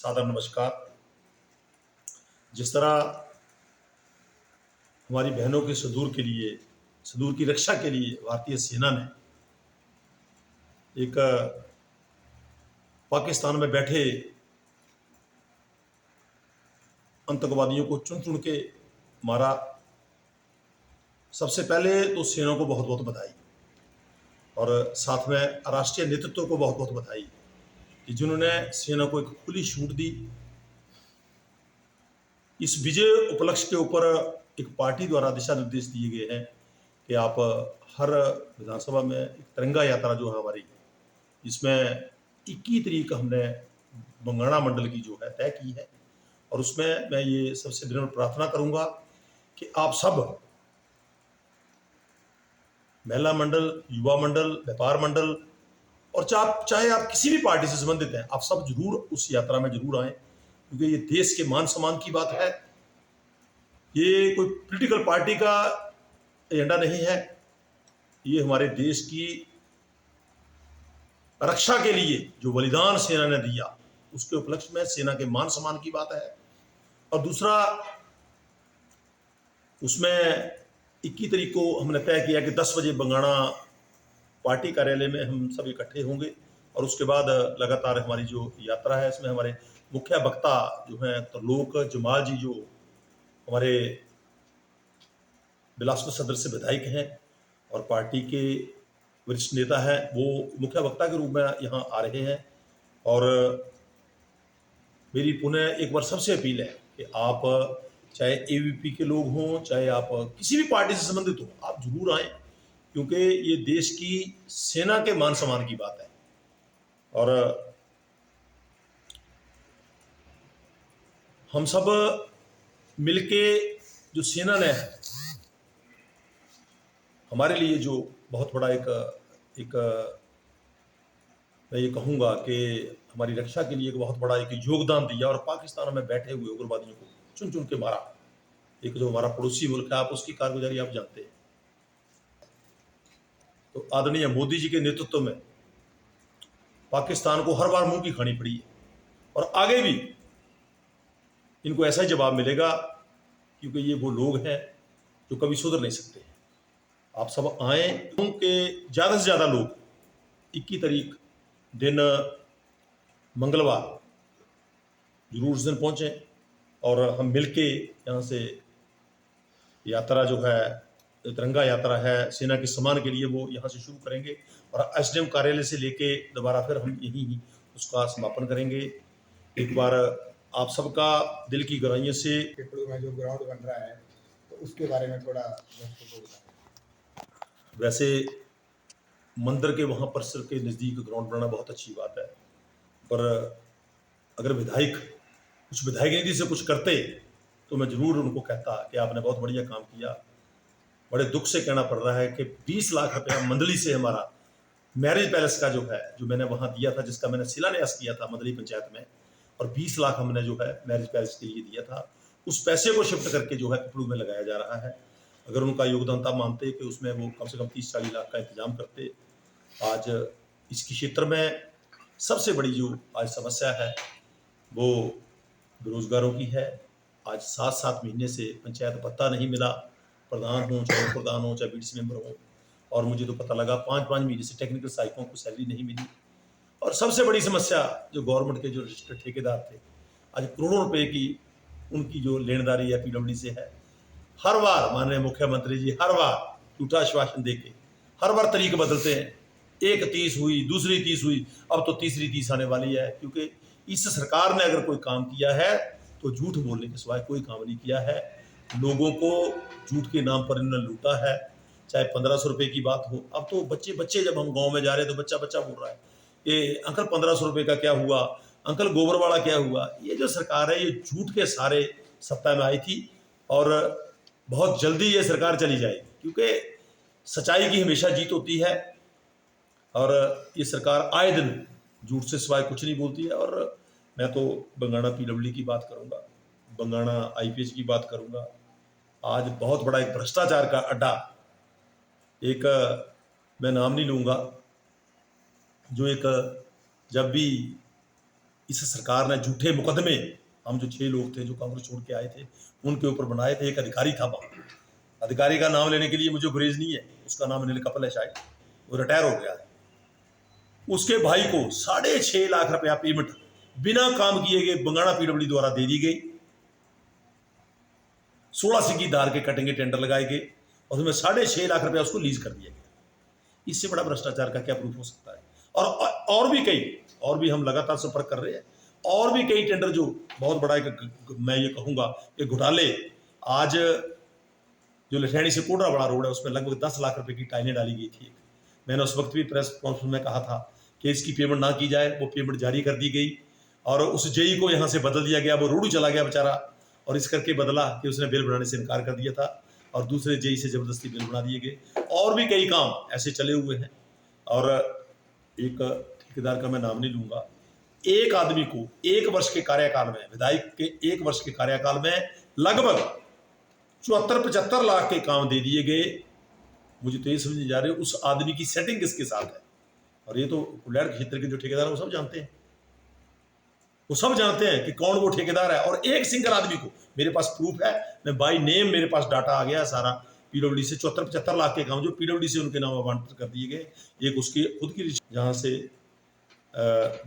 सादर नमस्कार। जिस तरह हमारी बहनों के सुदूर की रक्षा के लिए भारतीय सेना ने एक पाकिस्तान में बैठे आतंकवादियों को चुन चुन के मारा, सबसे पहले तो सेना को बहुत बहुत बधाई और साथ में राष्ट्रीय नेतृत्व को बहुत बहुत बधाई कि जिन्होंने सेना को एक खुली छूट दी। इस विजय उपलक्ष्य के ऊपर एक पार्टी द्वारा दिशा निर्देश दिए गए हैं कि आप हर विधानसभा में एक तिरंगा यात्रा जो है हमारी, इसमें 21 तारीख हमने बंगाणा मंडल की जो है तय की है। और उसमें मैं ये सबसे विनम्र प्रार्थना करूंगा कि आप सब महिला मंडल, युवा मंडल, व्यापार मंडल और चाहे आप किसी भी पार्टी से संबंधित हैं, आप सब जरूर उस यात्रा में जरूर आए, क्योंकि ये देश के मान सम्मान की बात है। ये कोई पॉलिटिकल पार्टी का एजेंडा नहीं है। ये हमारे देश की रक्षा के लिए जो बलिदान सेना ने दिया उसके उपलक्ष्य में सेना के मान सम्मान की बात है। और दूसरा, उसमें 21 तारीख को हमने तय किया कि 10 बजे बंगाणा पार्टी कार्यालय में हम सब इकट्ठे होंगे और उसके बाद लगातार हमारी जो यात्रा है इसमें हमारे मुख्य वक्ता जो हैं त्रिलोक जमाल जी, जो हमारे बिलासपुर सदर से विधायक हैं और पार्टी के वरिष्ठ नेता हैं, वो मुख्य वक्ता के रूप में यहाँ आ रहे हैं। और मेरी पुनः एक बार सबसे अपील है कि आप चाहे एबीवीपी के लोग हों, चाहे आप किसी भी पार्टी से संबंधित हो, आप जरूर आएं, क्योंकि ये देश की सेना के मान सम्मान की बात है। और हम सब मिलके जो सेना ने हमारे लिए जो बहुत बड़ा एक मैं ये कहूँगा कि हमारी रक्षा के लिए एक बहुत बड़ा एक योगदान दिया और पाकिस्तान में बैठे हुए उग्रवादियों को चुन चुन के मारा। एक जो हमारा पड़ोसी मुल्क है, आप उसकी कारगुजारी आप जानते हैं। तो आदरणीय मोदी जी के नेतृत्व में पाकिस्तान को हर बार मुंह की खानी पड़ी है और आगे भी इनको ऐसा ही जवाब मिलेगा, क्योंकि ये वो लोग हैं जो कभी सुधर नहीं सकते। आप सब आए कि ज़्यादा से ज़्यादा लोग 21 तारीख दिन मंगलवार जरूर उस दिन पहुँचें और हम मिलके यहाँ से यात्रा जो है, तिरंगा यात्रा है सेना के सम्मान के लिए, वो यहाँ से शुरू करेंगे और एसडीएम कार्यालय से लेके दोबारा फिर हम यहीं ही उसका समापन करेंगे। एक बार आप सबका दिल की गहराइयों से में जो ग्राउंड बन रहा है तो उसके बारे में थोड़ा वैसे मंदिर के वहाँ परिसर के नज़दीक ग्राउंड बनाना बहुत अच्छी बात है, पर अगर कुछ विधायक निधि से कुछ करते तो मैं ज़रूर उनको कहता कि आपने बहुत बढ़िया काम किया। बड़े दुख से कहना पड़ रहा है कि 20 लाख रुपया मंडली से हमारा मैरिज पैलेस का जो है, जो मैंने वहाँ दिया था, जिसका मैंने शिलान्यास किया था मंडली पंचायत में, और 20 लाख हमने जो है मैरिज पैलेस के लिए दिया था, उस पैसे को शिफ्ट करके जो है पिपलू में लगाया जा रहा है। अगर उनका योगदान था मानते कि उसमें वो कम से कम 30-40 लाख का इंतजाम करते। आज इसकी क्षेत्र में सबसे बड़ी जो आज समस्या है वो बेरोजगारों की है। आज 7-7 महीने से पंचायत भत्ता नहीं मिला, प्रधान हो चाहे प्रधान हो चाहे बीडीसी मेंबर हो, और मुझे तो पता लगा 5-5 महीने से टेक्निकल सहायकों को सैलरी नहीं मिली। और सबसे बड़ी समस्या जो गवर्नमेंट के जो रजिस्टर्ड ठेकेदार थे, आज करोड़ों रुपए की उनकी जो लेनदारी है पीडब्ल्यूडी से है। हर बार माननीय मुख्यमंत्री जी हर बार झूठा आश्वासन देके हर बार तरीके बदलते हैं। एक 30 हुई, दूसरी 30 हुई, अब तो तीसरी 30 आने वाली है, क्योंकि इस सरकार ने अगर कोई काम किया है तो झूठ बोलने के सिवाय कोई काम नहीं किया है। लोगों को झूठ के नाम पर इन्होंने लूटा है। चाहे 1500 रुपये की बात हो, अब तो बच्चे जब हम गाँव में जा रहे हैं तो बच्चा बोल रहा है कि अंकल 1500 रुपये का क्या हुआ, अंकल गोबर वाला क्या हुआ। ये जो सरकार है ये झूठ के सारे सत्ता में आई थी और बहुत जल्दी ये सरकार चली जाएगी, क्योंकि सच्चाई की हमेशा जीत होती है और ये सरकार आए दिन झूठ से सिवाय कुछ नहीं बोलती है। और मैं तो बंगाणा पीडब्ल्यूडी की बात करूंगा, बंगाणा आईपीएच की बात करूंगा। आज बहुत बड़ा एक भ्रष्टाचार का अड्डा, एक मैं नाम नहीं लूंगा, जो एक जब भी इस सरकार ने झूठे मुकदमे, हम जो 6 लोग थे जो कांग्रेस छोड़ के आए थे उनके ऊपर बनाए थे। एक अधिकारी था वहाँ, अधिकारी का नाम लेने के लिए मुझे गुरेज नहीं है, उसका नाम अनिल कपिल है शायद, वो रिटायर हो गया है। उसके भाई को 6.5 लाख रुपया पेमेंट बिना काम किए गए बंगाणा पीडब्ल्यूडी द्वारा दे दी गई। 16 सिक्की धार के कटेंगे टेंडर लगाए गए और उसमें 6.5 लाख रुपया उसको लीज कर दिया गया। इससे बड़ा भ्रष्टाचार का क्या प्रूफ हो सकता है? और भी कई, और भी हम लगातार संपर्क कर रहे हैं, और भी कई टेंडर जो बहुत बड़ा मैं ये कहूंगा कि घोटाले। आज जो लठैनी से कोडरा बड़ा रोड है उसमें लगभग 10 लाख रुपए की टाइलें डाली गई थी। मैंने उस वक्त भी प्रेस कॉन्फ्रेंस में कहा था कि इसकी पेमेंट ना की जाए, वो पेमेंट जारी कर दी गई और उस जेई को यहाँ से बदल दिया गया। वो रोडू चला गया बेचारा, और इस करके बदला कि उसने बिल बनाने से इनकार कर दिया था और दूसरे जेई से जबरदस्ती बिल बना दिए गए। और भी कई काम ऐसे चले हुए हैं। और एक ठेकेदार का मैं नाम नहीं लूंगा, एक आदमी को 1 वर्ष के कार्यकाल में, विधायक के 1 वर्ष के कार्यकाल में लगभग 74-75 लाख के काम दे दिए गए। मुझे तो ये समझ नहीं जा रहे उस आदमी की सेटिंग किसके साथ है। और ये तो कुल्लैड़ क्षेत्र के जो ठेकेदार है वो सब जानते हैं, वो सब जानते हैं कि कौन वो ठेकेदार है। और एक सिंगल आदमी को, मेरे पास प्रूफ है, मैं बाय नेम, मेरे पास डाटा आ गया सारा पीडब्ल्यूडी से 74-75 लाख के काम जो पीडब्ल्यूडी से उनके नाम आवंटित कर दिए गए। एक उसकी खुद की, जहाँ से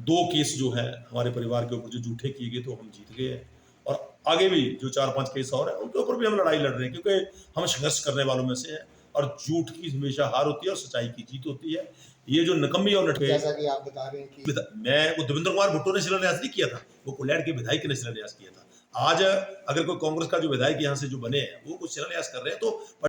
2 केस जो है हमारे परिवार के ऊपर जो झूठे किए गए तो हम जीत गए हैं। और आगे भी जो 4-5 केस और है उनके ऊपर भी हम लड़ाई लड़ रहे हैं, क्योंकि हम संघर्ष करने वालों में से हैं। और झूठ की हमेशा हार होती है और सच्चाई की जीत होती है। ये जो नकम्मी और नटके, जैसा कि आप बता रहे हैं कि मैं वो देवेंद्र कुमार भुट्टो ने शिलान्यास नहीं किया था, वो कुल्लैड़ के विधायक ने शिलान्यास किया था। आज अगर कोई कांग्रेस का जो विधायक यहाँ से जो बने हैं वो कुछ शिलान्यास कर रहे हैं तो